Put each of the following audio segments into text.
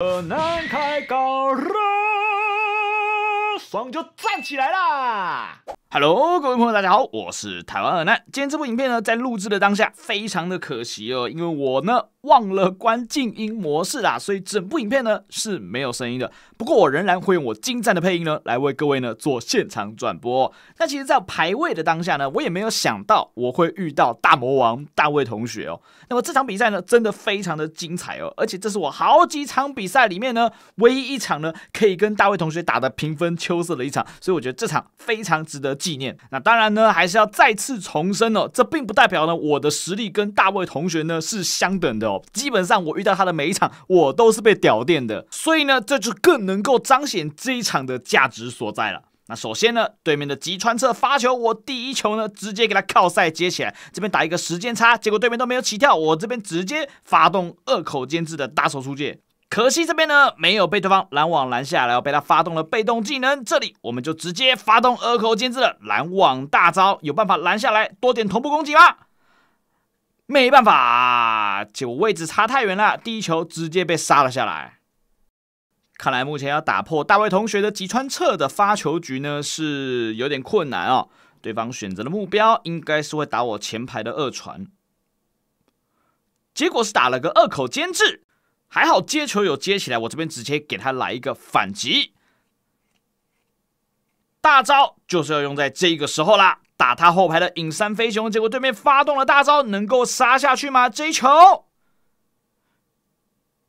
南开高热，爽就站起来啦！ Hello， 各位朋友，大家好，我是台湾二难。今天这部影片呢，在录制的当下非常的可惜哦，因为我呢忘了关静音模式啦，所以整部影片呢是没有声音的。不过我仍然会用我精湛的配音呢，来为各位呢做现场转播。那其实，在排位的当下呢，我也没有想到我会遇到大魔王大卫同学哦。那么这场比赛呢，真的非常的精彩哦，而且这是我好几场比赛里面呢唯一一场呢可以跟大卫同学打得平分秋色的一场，所以我觉得这场非常值得纪念。那当然呢，还是要再次重申哦，这并不代表呢我的实力跟大卫同学呢是相等的哦。基本上我遇到他的每一场，我都是被屌电的，所以呢，这就更能够彰显这一场的价值所在了。那首先呢，对面的吉川彻发球，我第一球呢直接给他靠塞接起来，这边打一个时间差，结果对面都没有起跳，我这边直接发动二口监制的打手出界。可惜这边呢没有被对方拦网拦下来，被他发动了被动技能。这里我们就直接发动二口监制的拦网大招，有办法拦下来多点同步攻击吗？没办法，结果位置差太远了，第一球直接被杀了下来。看来目前要打破大卫同学的吉川彻的发球局呢是有点困难哦。对方选择的目标应该是会打我前排的二传，结果是打了个二口监制。还好接球有接起来，我这边直接给他来一个反击，大招就是要用在这个时候啦，打他后排的影山飞熊，结果对面发动了大招，能够杀下去吗？这一球，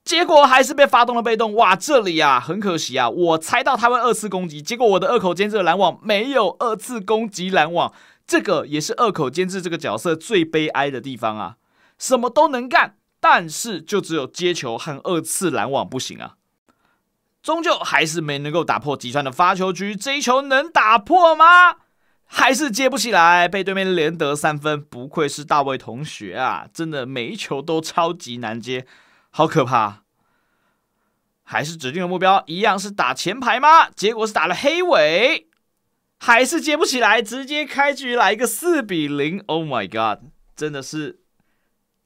结果还是被发动了被动，哇，这里啊很可惜啊，我猜到他会二次攻击，结果我的二口监制的拦网没有二次攻击拦网，这个也是二口监制这个角色最悲哀的地方啊，什么都能干。但是就只有接球和二次拦网不行啊，终究还是没能够打破吉川的发球局。这一球能打破吗？还是接不起来，被对面连得3分。不愧是大卫同学啊，真的每一球都超级难接，好可怕。还是指定的目标一样是打前排吗？结果是打了黑尾，还是接不起来，直接开局来一个4比0。Oh my god， 真的是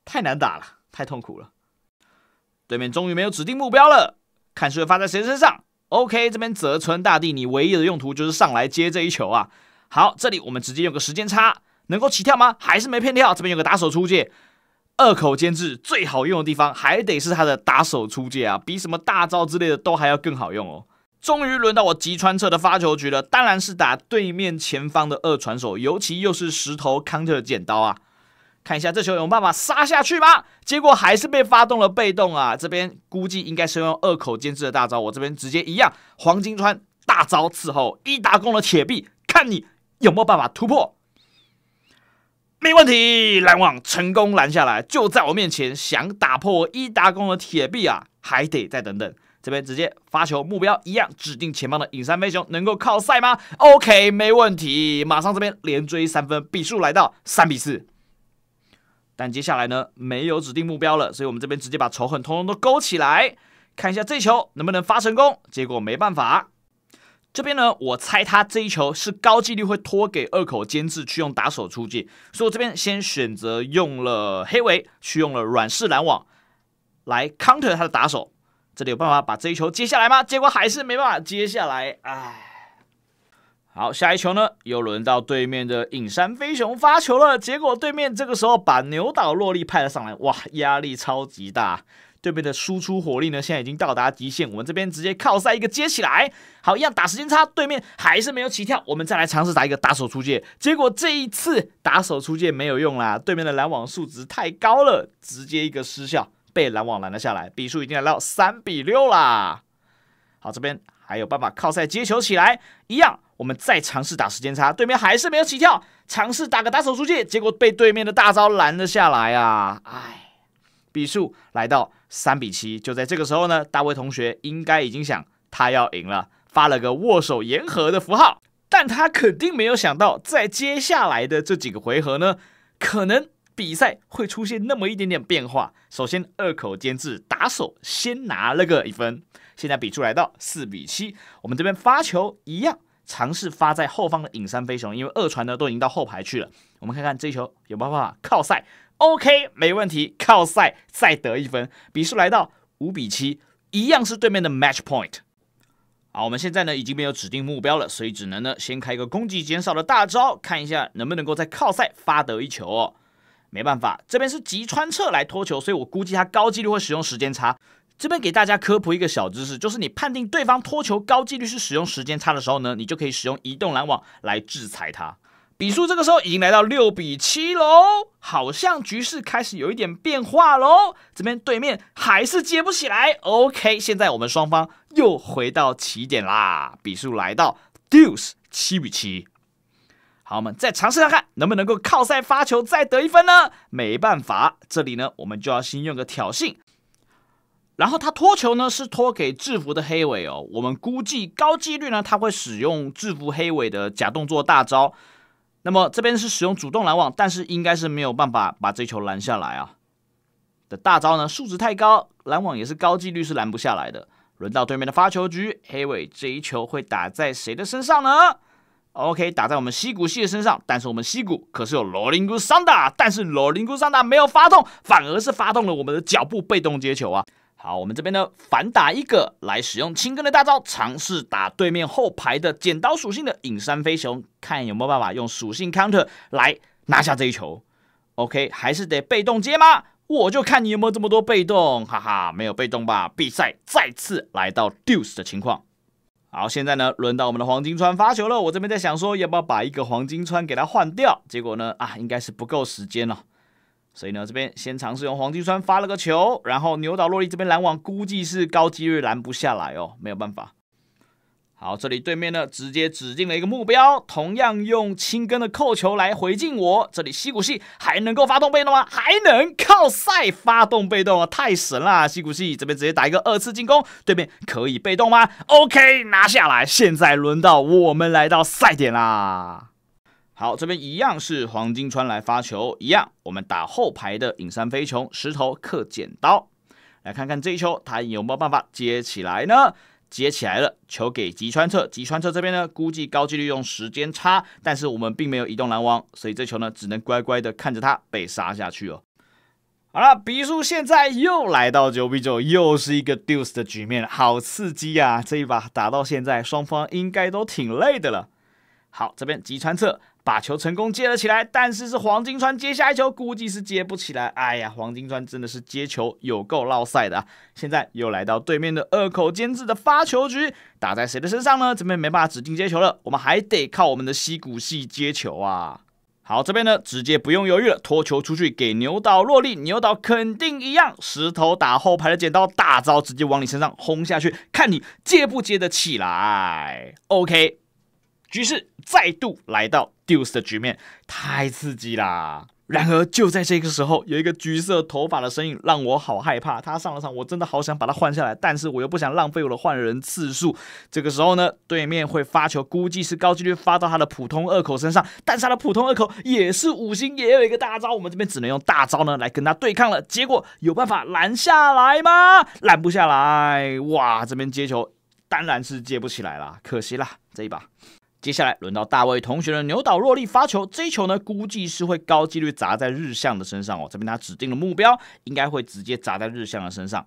太难打了。太痛苦了，对面终于没有指定目标了，看是会发在谁身上。OK， 这边泽村大帝，你唯一的用途就是上来接这一球啊。好，这里我们直接用个时间差，能够起跳吗？还是没骗跳。这边有个打手出界，二口监制最好用的地方还得是他的打手出界啊，比什么大招之类的都还要更好用哦。终于轮到我吉川彻的发球局了，当然是打对面前方的二传手，尤其又是石头 counter 剪刀啊。看一下这球有办法杀下去吗？结果还是被发动了被动啊！这边估计应该是用二口监制的大招，我这边直接一样黄金川大招伺候一打工的铁臂，看你有没有办法突破。没问题，拦网成功拦下来，就在我面前，想打破我一打工的铁臂啊，还得再等等。这边直接发球，目标一样，指定前方的影山飞熊能够靠赛吗 ？OK， 没问题，马上这边连追3分，比数来到3比4。但接下来呢，没有指定目标了，所以我们这边直接把仇恨通通都勾起来，看一下这一球能不能发成功。结果没办法，这边呢，我猜他这一球是高几率会拖给二口监制去用打手出界，所以我这边先选择用了黑尾，去用了软式拦网来 counter 他的打手。这里有办法把这一球接下来吗？结果还是没办法接下来，唉。好，下一球呢，又轮到对面的影山飞熊发球了。结果对面这个时候把牛岛洛丽派了上来，哇，压力超级大。对面的输出火力呢，现在已经到达极限。我们这边直接靠塞一个接起来，好，一样打时间差，对面还是没有起跳。我们再来尝试打一个打手出界，结果这一次打手出界没有用啦，对面的拦网数值太高了，直接一个失效，被拦网拦了下来，比数已经来到3比6啦。好，这边还有办法靠塞接球起来，一样。我们再尝试打时间差，对面还是没有起跳，尝试打个打手出界，结果被对面的大招拦了下来啊！唉，比数来到3比7。就在这个时候呢，大卫同学应该已经想他要赢了，发了个握手言和的符号，但他肯定没有想到，在接下来的这几个回合呢，可能比赛会出现那么一点点变化。首先，二口监制打手先拿了个1分，现在比数来到4比7。我们这边发球一样。尝试发在后方的影山飞熊，因为二传呢都已经到后排去了。我们看看这一球有没有办法靠赛 ，OK， 没问题，靠赛再得1分，比数来到5比7。一样是对面的 match point。好，我们现在呢已经没有指定目标了，所以只能呢先开个攻击减少的大招，看一下能不能够在靠赛发得一球哦。没办法，这边是击穿侧来拖球，所以我估计他高几率会使用时间差。这边给大家科普一个小知识，就是你判定对方拖球高几率是使用时间差的时候呢，你就可以使用移动拦网来制裁他。比数这个时候已经来到6-7喽，好像局势开始有一点变化喽。这边对面还是接不起来 ，OK， 现在我们双方又回到起点啦，比数来到 deuce 7-7。好，我们再尝试看看能不能够靠赛发球再得一分呢？没办法，这里呢我们就要先用个挑衅。然后他拖球呢是拖给制服的黑尾哦，我们估计高几率呢他会使用制服黑尾的假动作大招。那么这边是使用主动拦网，但是应该是没有办法把这球拦下来啊。的大招呢数值太高，拦网也是高几率是拦不下来的。轮到对面的发球局，黑尾这一球会打在谁的身上呢？OK， 打在我们西谷系的身上，但是我们西谷可是有罗林古桑达，但是罗林古桑达没有发动，反而是发动了我们的脚步被动接球啊。好，我们这边呢反打一个来使用青根的大招，尝试打对面后排的剪刀属性的影山飞熊，看有没有办法用属性 counter 来拿下这一球。OK， 还是得被动接吗？我就看你有没有这么多被动，哈哈，没有被动吧？比赛再次来到 deuce 的情况。好，现在呢轮到我们的黄金川发球了，我这边在想说要不要把一个黄金川给他换掉，结果呢应该是不够时间了。所以呢，这边先尝试用黄金川发了个球，然后牛岛洛丽这边拦网估计是高几率拦不下来哦，没有办法。好，这里对面呢直接指定了一个目标，同样用青根的扣球来回敬我。这里西谷系还能够发动被动吗？还能靠赛发动被动啊，太神了！西谷系这边直接打一个2次进攻，对面可以被动吗 ？OK， 拿下来。现在轮到我们来到赛点啦。好，这边一样是黄金川来发球，一样我们打后排的影山飞琼，石头克剪刀，来看看这一球他有没有办法接起来呢？接起来了，球给吉川彻，吉川彻这边呢估计高几率用时间差，但是我们并没有移动拦网，所以这球呢只能乖乖的看着他被杀下去哦。好了，比数现在又来到9-9，又是一个 deuce 的局面，好刺激啊！这一把打到现在，双方应该都挺累的了。好，这边吉川彻把球成功接了起来，但是黄金川接下一球估计是接不起来。哎呀，黄金川真的是接球有够落赛的啊！现在又来到对面的二口监制的发球局，打在谁的身上呢？这边没办法指定接球了，我们还得靠我们的西谷系接球啊。好，这边呢直接不用犹豫了，拖球出去给牛岛洛丽，牛岛肯定一样，石头打后排的剪刀，大招直接往你身上轰下去，看你接不接得起来。OK。局势再度来到 deuce 的局面，太刺激啦！然而就在这个时候，有一个橘色头发的身影让我好害怕。他上了场，我真的好想把他换下来，但是我又不想浪费我的换人次数。这个时候呢，对面会发球，估计是高几率发到他的普通二口身上，但是他的普通二口也是5星，也有一个大招，我们这边只能用大招呢来跟他对抗了。结果有办法拦下来吗？拦不下来，哇！这边接球当然是接不起来啦，可惜啦这一把。接下来轮到大卫同学的牛岛若利发球，这一球呢估计是会高几率砸在日向的身上哦。这边他指定的目标应该会直接砸在日向的身上。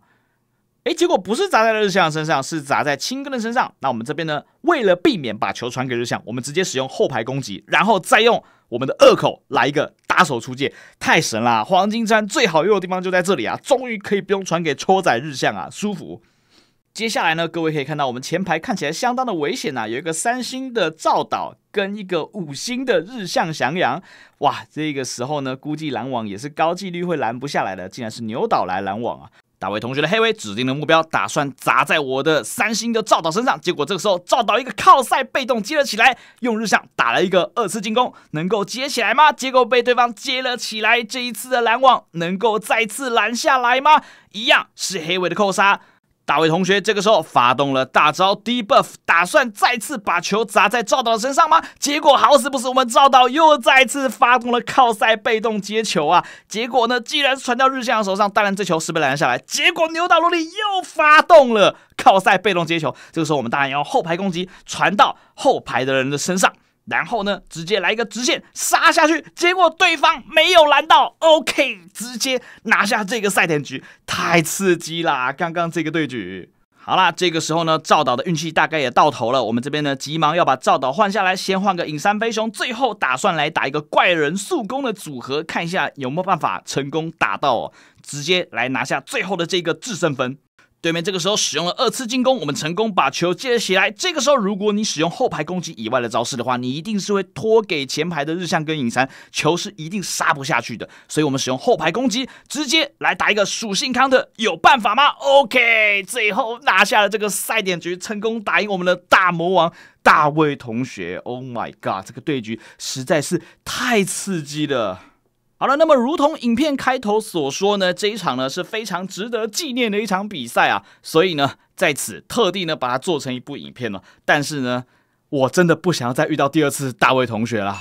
结果不是砸在日向的身上，是砸在青根的身上。那我们这边呢，为了避免把球传给日向，我们直接使用后排攻击，然后再用我们的二口来一个打手出界，太神啦！黄金山最好用的地方就在这里啊，终于可以不用传给戳仔日向啊，舒服。接下来呢，各位可以看到我们前排看起来相当的危险啊，有一个3星的赵岛跟一个5星的日向翔阳。哇，这个时候呢，估计拦网也是高几率会拦不下来的，竟然是牛岛来拦网啊！大卫同学的黑尾指定的目标打算砸在我的3星的赵岛身上，结果这个时候赵岛一个靠赛被动接了起来，用日向打了一个2次进攻，能够接起来吗？结果被对方接了起来，这一次的拦网能够再次拦下来吗？一样是黑尾的扣杀。大卫同学这个时候发动了大招 debuff， 打算再次把球砸在赵岛身上吗？结果好死不死，我们赵岛又再次发动了靠赛被动接球啊！结果呢，既然是传到日向手上，当然这球是被拦下来。结果牛岛萝莉又发动了靠赛被动接球，这个时候我们当然要后排攻击，传到后排的人的身上。然后呢，直接来一个直线杀下去，结果对方没有拦到 ，OK， 直接拿下这个赛点局，太刺激啦！刚刚这个对局。好啦，这个时候呢，赵导的运气大概也到头了。我们这边呢，急忙要把赵导换下来，先换个影山飞雄，最后打算来打一个怪人速攻的组合，看一下有没有办法成功打到直接来拿下最后的这个制胜分。对面这个时候使用了2次进攻，我们成功把球接了起来。这个时候，如果你使用后排攻击以外的招式的话，你一定是会拖给前排的日向跟影山，球是一定杀不下去的。所以我们使用后排攻击，直接来打一个属性康特，有办法吗 ？OK， 最后拿下了这个赛点局，成功打赢我们的大魔王大卫同学。Oh my god， 这个对局实在是太刺激了。好了，那么如同影片开头所说呢，这一场呢是非常值得纪念的一场比赛啊，所以呢，在此特地呢把它做成一部影片了。但是呢，我真的不想要再遇到第2次大卫同学啦。